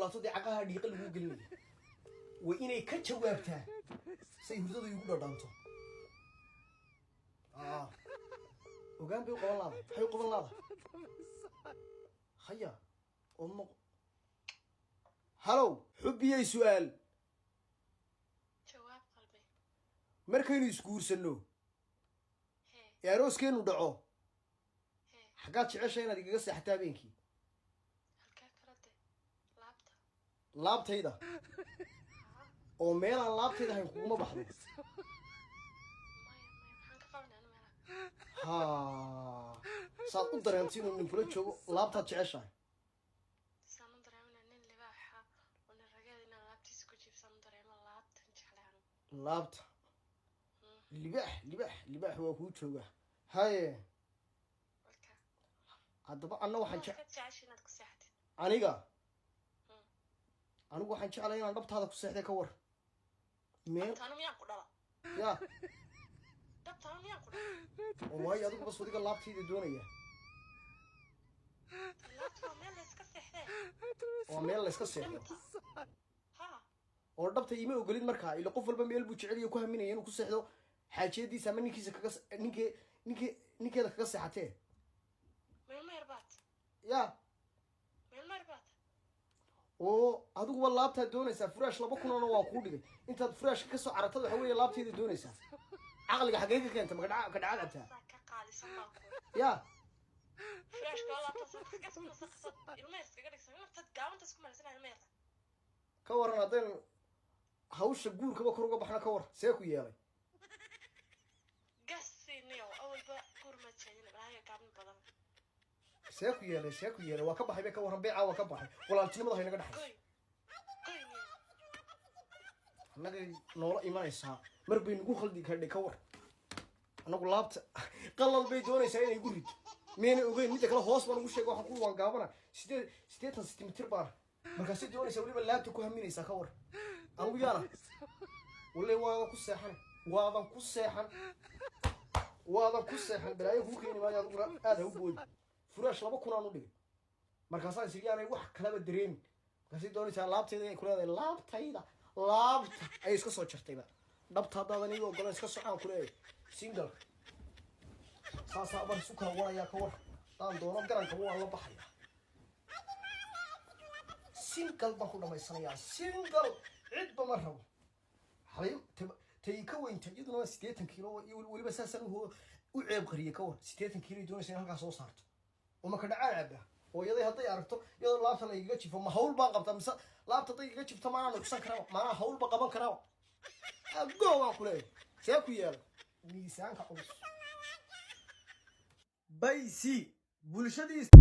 qaadato dee caqaha dhiiqa lagu gelinayo waa inay ka jawaabtaa say hurdadu igu dhadhanto ogaan bay u qaban laada maxay u qaban laada haya oo halow xubbiyey su'aal jawaab qalbi markaynu isguursano ee arooskeenu dhaco xaggaad jeceshay inaad igaga seexataa habeenkii halkaa kala de laabtayda oo meelaan laabtayda hayn kuguma baxdo saad u dareentay inuu ninkula joogo laabtaad jeceshahay laabta libaax waa kuu jooga haye haddaba anna waxaan anigu waxaan jeclay inaan dhabtaada ku seexday ka war meel ya waayo adigu bas wadiga laabtayda doonaya waa meel la iska seexdo oo dhabta ima ogolid markaa ila qof walba meel buu jecel yahay ku haminaya inuu ku seexdo xaajiyadiisa ama ninkiisa kaga ninkeeda kaga seexatee ya oo adiguba laabtaad doonaysaa furaash 2 kunana waa kuu dhigay intaad furaashka kasoo caratad waxa weeye laabtayda doonaysaa caqliga xaggee ka keenta ka dhacad abtaa ya ka waran haddaynu hawsha guurkaba kor uga baxna ka war see ku yeelay see ku yeelay waa ka baxay bay ka waran beeca waa ka baxay walaaltinimada haynaga dhaxay annaga noola imanaysaa mar bay nagu khaldi kadhay ka war annagu laabta qalal bay doonaysaa inay igu rid miyayna ogeyn midda kale hoos baan ugu sheega waxaan ku waan gaabana 8 sentimitir baan markaasay doonaysaa weliba laabta ku haminaysaa ka war anigu yaana wallay waadan ku seexan balaayo kuu keeni maayo adiguna aad ha u boodi furaash 2 kun aan u dhigay markaasaan isriyaanay wax kalaba dareemin markaasay doonaysaa laabtayda inay ku leedahay laabta ay iska soo jartayba dhabta haddaadan iiga ogolan iska socaan ku leeyahay single saasaa baan isu kala warayaa ka war daan doono garanka waan la baxaya single baan ku dhamaysanayaa single cidba ma rabo halay tay ka weynta iyaduna waa 80 kilo weliba saasan u ceeb qariyay ka war 80 kilo doonaysa in halkaas soo saarto oo ma ka dhacaaba oo yaday hadday aragto iyadoo laabta la iga jifo ma hawl baan qabtaa mise laabta day iga jifto maana nuqsan karaa maana hawl ba qaban karaa go waan ku leeyahay see ku yeelay miisaanka culus baysi bulshadiisa